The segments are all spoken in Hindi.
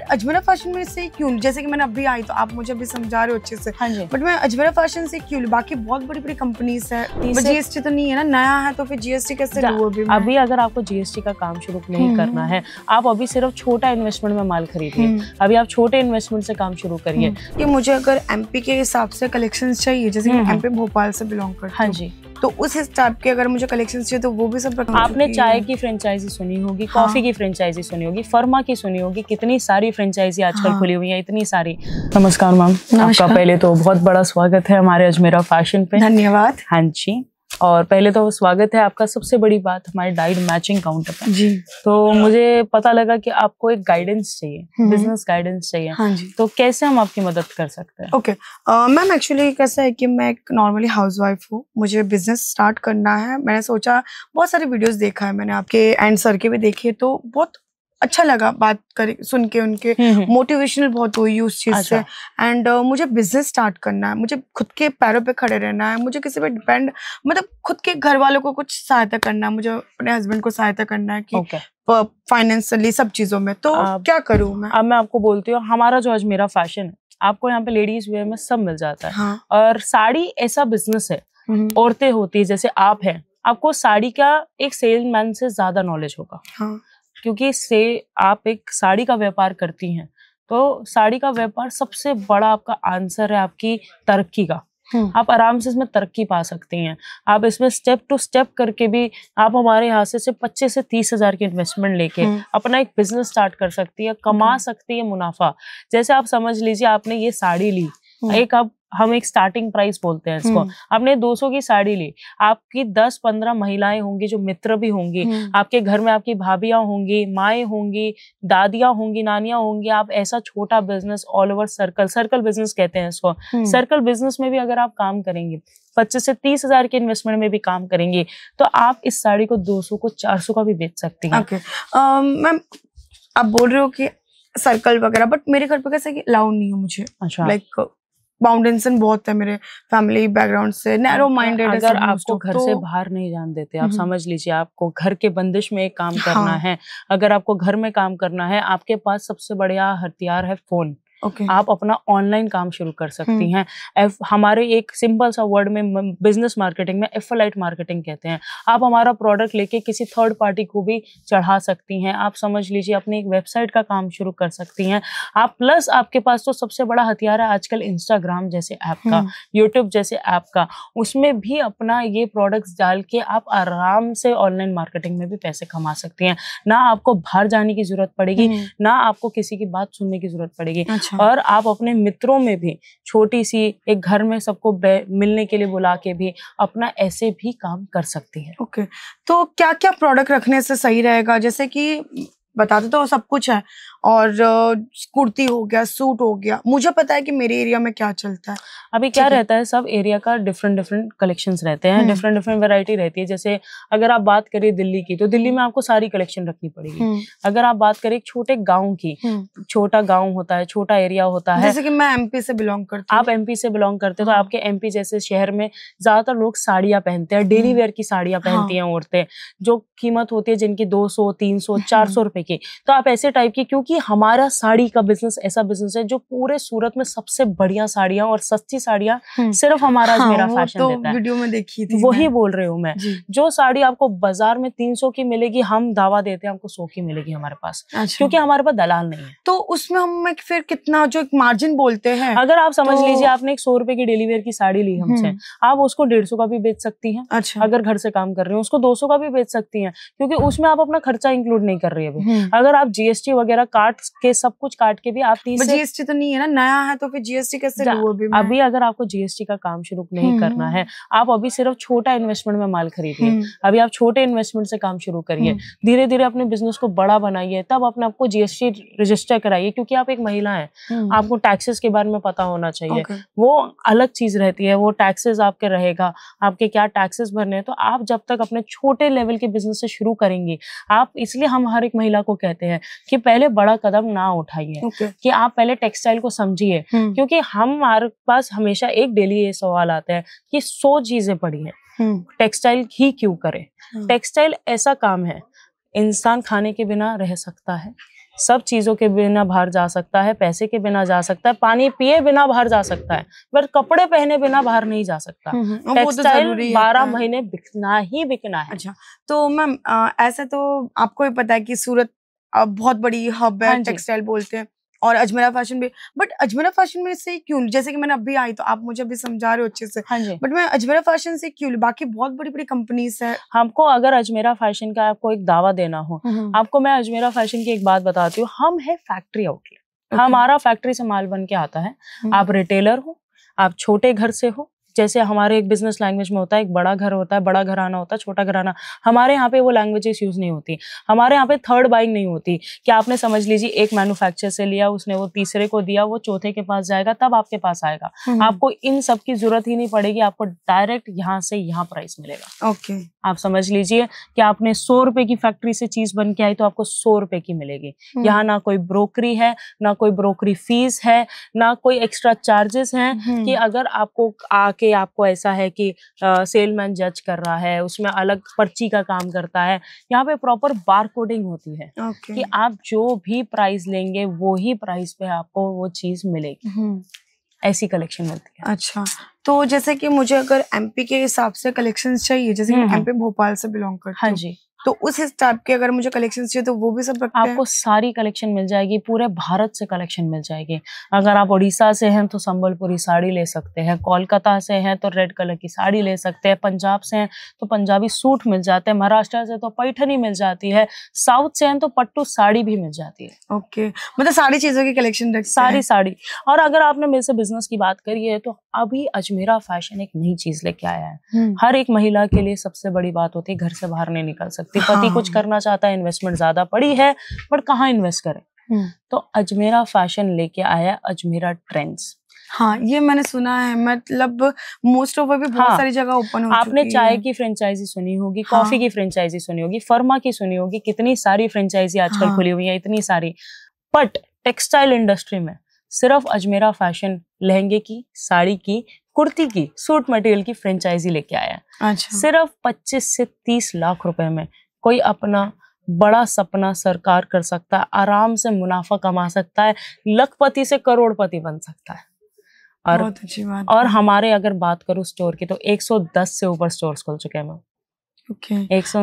अजमेरा फैशन में से क्यों, जैसे कि मैंने अभी आई तो आप मुझे अभी समझा रहे हो अच्छे से, हाँ जी, बट मैं अजमेरा फैशन से क्यों लूं? बाकी बहुत बड़ी बड़ी कंपनीज है, जीएसटी तो नहीं है ना, नया है तो फिर जीएसटी कैसे लूं? अभी अगर आपको जीएसटी का काम शुरू नहीं करना है, आप अभी सिर्फ छोटा इन्वेस्टमेंट में माल खरीदिए। अभी आप छोटे इन्वेस्टमेंट से काम शुरू करिए। कि मुझे अगर एमपी के हिसाब से कलेक्शंस चाहिए, जैसे कि एमपी भोपाल से बिलोंग करती हूं, हाँ जी, तो उस हिसाब के अगर मुझे कलेक्शंस चाहिए तो वो भी सब आपने चाय की फ्रेंचाइजी सुनी होगी, कॉफी की फ्रेंचाइजी सुनी होगी, फर्मा की सुनी होगी, कितनी सारी फ्रेंचाइजी आजकल खुली हुई है, इतनी सारी। नमस्कार मैम, आपका पहले तो बहुत बड़ा स्वागत है हमारे अजमेरा फैशन पे। धन्यवाद। हाँ जी, और पहले तो स्वागत है आपका, सबसे बड़ी बात हमारे डाइड मैचिंग काउंटर पे जी। तो मुझे पता लगा कि आपको एक गाइडेंस चाहिए, बिजनेस गाइडेंस चाहिए। हाँ जी। तो कैसे हम आपकी मदद कर सकते हैं? ओके मैम, एक्चुअली कैसा है कि मैं एक नॉर्मली हाउसवाइफ हूँ, मुझे बिजनेस स्टार्ट करना है। मैंने सोचा, बहुत सारे वीडियोस देखा है मैंने आपके एंड सर के भी देखे, तो बहुत अच्छा लगा बात कर सुन के, उनके मोटिवेशनल बहुत हुई उस चीज से। एंड मुझे बिजनेस स्टार्ट करना है, मुझे खुद के पैरों पे खड़े रहना है, मुझे किसी पे डिपेंड, मतलब खुद के घर वालों को कुछ सहायता करना है, मुझे अपने हस्बैंड को सहायता करना है कि फाइनेंशियली सब चीजों में। तो क्या करूँ मैं? अब मैं आपको बोलती हूँ, हमारा जो अजमेरा फैशन है, आपको यहाँ पे लेडीज वेयर में सब मिल जाता है। हाँ। और साड़ी ऐसा बिजनेस है, औरतें होती है जैसे आप हैं, आपको साड़ी का एक सेल्समैन से ज्यादा नॉलेज होगा। हाँ। क्योंकि से आप एक साड़ी का व्यापार करती हैं, तो साड़ी का व्यापार सबसे बड़ा आपका आंसर है आपकी तरक्की का। आप आराम से इसमें तरक्की पा सकती हैं। आप इसमें स्टेप टू स्टेप करके भी आप हमारे यहाँ से सिर्फ 25 से 30 हजार की इन्वेस्टमेंट लेके अपना एक बिजनेस स्टार्ट कर सकती है, कमा सकती है मुनाफा। जैसे आप समझ लीजिए, आपने ये साड़ी ली, एक हम एक स्टार्टिंग प्राइस बोलते हैं इसको, आपने 200 की साड़ी ली, आपकी 10-15 महिलाएं होंगी जो मित्र भी होंगी, आपके घर में आपकी भाभियां होंगी, माएँ होंगी, दादियां होंगी, नानियां होंगी। आप ऐसा छोटा business all over circle business कहते हैं इसको, सर्कल बिजनेस में भी अगर आप काम करेंगे, 25 से 30 हजार के इन्वेस्टमेंट में भी काम करेंगे, तो आप इस साड़ी को 200 को 400 का भी बेच सकती हैं। मैम, आप बोल रहे हो कि सर्कल वगैरह, बट मेरे घर पे कैसे कि अलाउ नहीं है मुझे। अच्छा। लाइक बाउंडेशन बहुत है मेरे फैमिली बैकग्राउंड से, नैरो माइंडेड। अगर आपको घर से बाहर नहीं जान देते, आप समझ लीजिए आपको घर के बंदिश में एक काम करना है, अगर आपको घर में काम करना है, आपके पास सबसे बढ़िया हथियार है फोन। आप अपना ऑनलाइन काम शुरू कर सकती हैं। हमारे एक सिंपल सा वर्ड में बिजनेस मार्केटिंग में एफिलिएट मार्केटिंग कहते हैं। आप हमारा प्रोडक्ट लेके किसी थर्ड पार्टी को भी चढ़ा सकती हैं। आप समझ लीजिए अपनी एक वेबसाइट का काम शुरू कर सकती हैं आप। प्लस आपके पास तो सबसे बड़ा हथियार है आजकल इंस्टाग्राम जैसे ऐप का, यूट्यूब जैसे ऐप का, उसमें भी अपना ये प्रोडक्ट्स डाल के आप आराम से ऑनलाइन मार्केटिंग में भी पैसे कमा सकती हैं। ना आपको बाहर जाने की जरूरत पड़ेगी, ना आपको किसी की बात सुनने की जरूरत पड़ेगी। और आप अपने मित्रों में भी छोटी सी एक घर में सबको मिलने के लिए बुला के भी अपना ऐसे भी काम कर सकती है। ओके, तो क्या क्या प्रोडक्ट रखने से सही रहेगा? जैसे कि बताते तो सब कुछ है, और कुर्ती हो गया, सूट हो गया, मुझे पता है कि मेरे एरिया में क्या चलता है। अभी क्या रहता है, सब एरिया का डिफरेंट कलेक्शंस रहते हैं, डिफरेंट वैरायटी रहती है। जैसे अगर आप बात करिए दिल्ली की, तो दिल्ली में आपको सारी कलेक्शन रखनी पड़ेगी। अगर आप बात करें एक छोटे गाँव की, छोटा गाँव होता है, छोटा एरिया होता है। जैसे कि मैं एमपी से बिलोंग करती हूँ। आप एमपी से बिलोंग करते हो, तो आपके एमपी जैसे शहर में ज्यादातर लोग साड़ियाँ पहनते हैं, डेली वेयर की साड़ियाँ पहनती हैं औरतें, जो कीमत होती है जिनकी 200, 300, 400 रुपए की। तो आप ऐसे टाइप की, क्योंकि हमारा साड़ी का बिजनेस ऐसा बिजनेस है जो पूरे सूरत में सबसे बढ़िया साड़ियां और सस्ती साड़ियां सिर्फ हमारा अजमेरा फैशन तो देता है। वीडियो में देखी थी, वही बोल रही हूँ मैं। जो साड़ी आपको बाजार में 300 की मिलेगी, हम दावा देते हैं आपको 100 की मिलेगी हमारे पास। क्योंकि हमारे पास दलाल नहीं है। तो उसमें हम फिर कितना जो एक मार्जिन बोलते हैं, अगर आप समझ लीजिए आपने एक 100 रुपए की डेली वेयर की साड़ी ली हमसे, आप उसको 150 का भी बेच सकती हैं। अच्छा। अगर घर से काम कर रहे हैं उसको 200 का भी बेच सकती हैं, क्योंकि उसमें आप अपना खर्चा इंक्लूड नहीं कर रही है। अगर आप जीएसटी वगैरह काट के, सब कुछ काट के भी आप 30 से, जीएसटी तो नहीं है ना, नया है, तो फिर जीएसटी कैसे लूं अभी अगर आपको जीएसटी का काम शुरू नहीं करना है, आप अभी सिर्फ छोटा इन्वेस्टमेंट में माल खरीदिए। अभी आप छोटे इन्वेस्टमेंट से काम शुरू करिए, धीरे धीरे अपने बिजनेस को बड़ा बनाइए, तब अपने आपको जीएसटी रजिस्टर कराइए। क्योंकि आप एक महिला हैं, आपको टैक्सेस के बारे में पता होना चाहिए। वो अलग चीज रहती है, वो टैक्सेस आपके रहेगा, आपके क्या टैक्सेस भरने हैं। तो आप जब तक अपने छोटे लेवल के बिजनेस से शुरू करेंगे, आप, इसलिए हम हर एक महिला को कहते हैं कि पहले बड़ा कदम ना उठाइए, कि आप पहले टेक्सटाइल को समझिए। क्योंकि हमारे पास हमेशा एक डेली ये सवाल आता है कि 100 चीजें पड़ी हैं, टेक्सटाइल ही क्यों करें? टेक्सटाइल ऐसा काम है, इंसान खाने के बिना रह सकता है, सब चीजों के बिना बाहर जा सकता है, पैसे के बिना जा सकता है, पानी पिए बिना बाहर जा सकता है, बट कपड़े पहने बिना बाहर नहीं जा सकता। टेक्सटाइल 12 महीने बिकना ही बिकना है। अच्छा, तो मैम ऐसा तो आपको भी पता है कि सूरत बहुत बड़ी हब है, टेक्सटाइल बोलते हैं, और अजमेरा फैशन भी। बट अजमेरा फैशन में से क्यों, जैसे कि मैंने अभी आई तो आप मुझे अभी समझा रहे हो अच्छे से, बट मैं अजमेरा फैशन से क्यों, बाकी बहुत बड़ी बड़ी कंपनीज है। हमको अगर अजमेरा फैशन का आपको एक दावा देना हो, आपको मैं अजमेरा फैशन की एक बात बताती हूँ, हम है फैक्ट्री आउटलेट। हमारा फैक्ट्री से माल बन के आता है। आप रिटेलर हो, आप छोटे घर से हो, जैसे हमारे एक बिजनेस लैंग्वेज में होता है, एक बड़ा घर होता है, बड़ा घराना होता है, छोटा घराना। हमारे यहाँ पे वो लैंग्वेजेस यूज नहीं होती। हमारे यहाँ पे थर्ड बाइंग नहीं होती कि आपने समझ लीजिए एक मैन्युफैक्चर से लिया, उसने वो तीसरे को दिया, वो चौथे के पास जाएगा तब आपके पास आएगा। आपको इन सब की जरूरत ही नहीं पड़ेगी, आपको डायरेक्ट यहाँ से यहाँ प्राइस मिलेगा। ओके, आप समझ लीजिए कि आपने 100 रुपए की फैक्ट्री से चीज बन के आई तो आपको 100 रुपए की मिलेगी। यहाँ ना कोई ब्रोकरी है, ना कोई ब्रोकरी फीस है, ना कोई एक्स्ट्रा चार्जेस हैं कि अगर आपको आके आपको ऐसा है कि सेलमैन जज कर रहा है, उसमें अलग पर्ची का काम करता है। यहाँ पे प्रॉपर बार कोडिंग होती है कि आप जो भी प्राइस लेंगे वो ही प्राइस पे आपको वो चीज मिलेगी। ऐसी कलेक्शन मिलती है। अच्छा, तो जैसे कि मुझे अगर एमपी के हिसाब से कलेक्शंस चाहिए, जैसे कि एमपी भोपाल से बिलोंग करती हूँ, हाँ जी, तो उस टाइप के अगर मुझे कलेक्शंस चाहिए तो वो भी सब रखते हैं? आपको सारी कलेक्शन मिल जाएगी, पूरे भारत से कलेक्शन मिल जाएगी। अगर आप उड़ीसा से हैं तो संबलपुरी साड़ी ले सकते हैं, कोलकाता से हैं तो रेड कलर की साड़ी ले सकते हैं, पंजाब से हैं तो पंजाबी सूट मिल जाते हैं, महाराष्ट्र से तो पैठनी मिल जाती है, साउथ से हैं तो पट्टू साड़ी भी मिल जाती है। ओके, मतलब सारी चीजों की कलेक्शन रखते हैं? सारी साड़ी। और अगर आपने मेरे से बिजनेस की बात करी है तो अभी अजमेरा फैशन एक नई चीज लेके आया है। हर एक महिला के लिए सबसे बड़ी बात होती है घर से बाहर नहीं निकल सकती, पति कुछ करना चाहता है, इन्वेस्टमेंट ज्यादा पड़ी है बट कहाँ इन्वेस्ट करें, तो अजमेरा फैशन लेके आया अजमेरा ट्रेंड्स। हाँ, ये मैंने सुना है, मतलब मोस्ट ऑफ अभी बहुत सारी जगह ओपन हो चुकी है। आपने चाय की फ्रेंचाइजी सुनी होगी, कॉफी की फ्रेंचाइजी सुनी होगी, फर्मा की सुनी होगी, कितनी सारी फ्रेंचाइजी आजकल खुली हुई है, इतनी सारी। बट टेक्सटाइल इंडस्ट्री में सिर्फ अजमेरा फैशन लहंगे की, साड़ी की, कुर्ती की, सूट मटेरियल की फ्रेंचाइजी लेके आया। अच्छा। सिर्फ 25 से 30 लाख रुपए में कोई अपना बड़ा सपना साकार कर सकता है, आराम से मुनाफा कमा सकता है, लखपति से करोड़पति बन सकता है। और बहुत अच्छी बात। और हमारे अगर बात करूं स्टोर की तो 110 से ऊपर स्टोर्स खुल चुके हैं।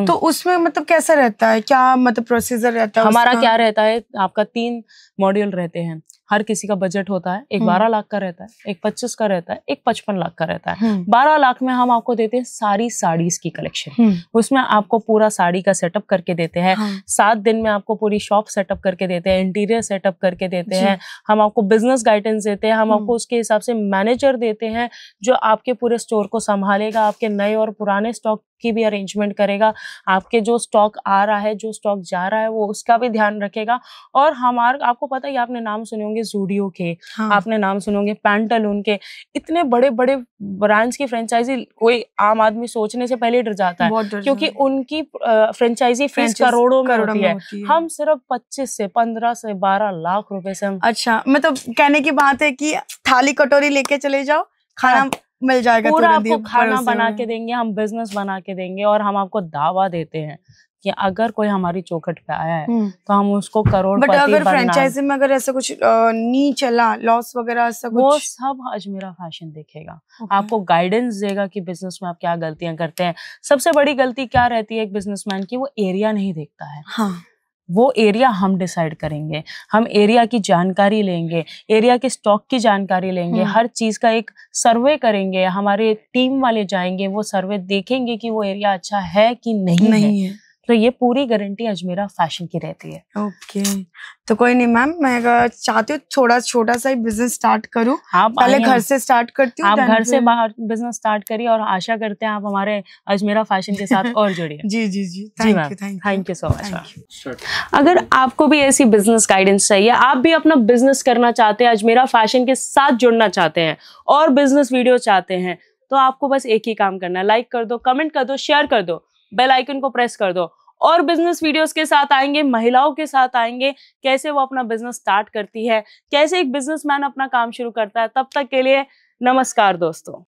तो उसमें मतलब कैसा रहता है, क्या मतलब प्रोसीजर रहता है? हमारा क्या रहता है, आपका 3 मॉड्यूल रहते हैं। हर किसी का बजट होता है, एक 12 लाख का रहता है, एक 25 का रहता है, एक 55 लाख का रहता है। 12 लाख में हम आपको देते हैं सारी साड़ीज की कलेक्शन। उसमें आपको पूरा साड़ी का सेटअप करके देते हैं। 7 दिन में आपको पूरी शॉप सेटअप करके देते हैं, इंटीरियर सेटअप करके देते हैं, हम आपको बिजनेस गाइडेंस देते हैं, हम आपको उसके हिसाब से मैनेजर देते हैं जो आपके पूरे स्टोर को संभालेगा, आपके नए और पुराने स्टॉक की भी अरेंजमेंट करेगा, आपके जो स्टॉक आ रहा है, जो स्टॉक जा रहा है वो उसका भी ध्यान रखेगा। और हमारा आपको पता है, आपने नाम सुने होंगे ज़ूडियो के, आपने नाम सुने होंगे पैंटालून के, इतने बड़े बड़े ब्रांड्स की फ्रेंचाइजी कोई आम आदमी सोचने से पहले डर जाता है क्योंकि उनकी फ्रेंचाइजी फीस करोड़ों में होती है। हम सिर्फ 25 से 15 से 12 लाख रुपए से हम। अच्छा, मतलब कहने की बात है कि थाली कटोरी लेके चले जाओ, खाना मिल जाएगा, पूरा आपको खाना बना के देंगे, हम बिजनेस बना के देंगे। और हम आपको दावा देते हैं कि अगर कोई हमारी चौखट पे आया है तो हम उसको करोड़पति बनना। बट अगर फ्रेंचाइजी में अगर ऐसा कुछ नहीं चला, लॉस वगैरह ऐसा कुछ, वो सब अजमेरा फैशन देखेगा। आपको गाइडेंस देगा कि बिजनेस में आप क्या गलतियां करते हैं। सबसे बड़ी गलती क्या रहती है एक बिजनेसमैन की, वो एरिया नहीं देखता है। वो एरिया हम डिसाइड करेंगे, हम एरिया की जानकारी लेंगे, एरिया के स्टॉक की जानकारी लेंगे, हर चीज का एक सर्वे करेंगे, हमारे टीम वाले जाएंगे, वो सर्वे देखेंगे कि वो एरिया अच्छा है कि नहीं है। तो ये पूरी गारंटी अजमेरा फैशन की रहती है। ओके, तो कोई नहीं मैम, मैं अगर चाहती हूँ थोड़ा छोटा सा ही बिजनेस स्टार्ट करूँ, पहले घर से स्टार्ट करती हूँ। आप घर से बाहर बिजनेस स्टार्ट करिए और आशा करते हैं आप हमारे अजमेरा फैशन के साथ और जुड़िए। जी जी जी, थैंक यू सो मच। अगर आपको भी ऐसी बिजनेस गाइडेंस चाहिए, आप भी अपना बिजनेस करना चाहते हैं, अजमेरा फैशन के साथ जुड़ना चाहते हैं और बिजनेस वीडियो चाहते हैं, तो आपको बस एक ही काम करना है, लाइक कर दो, कमेंट कर दो, शेयर कर दो, बेल आइकन को प्रेस कर दो और बिजनेस वीडियोस के साथ आएंगे, महिलाओं के साथ आएंगे, कैसे वो अपना बिजनेस स्टार्ट करती है, कैसे एक बिजनेसमैन अपना काम शुरू करता है। तब तक के लिए नमस्कार दोस्तों।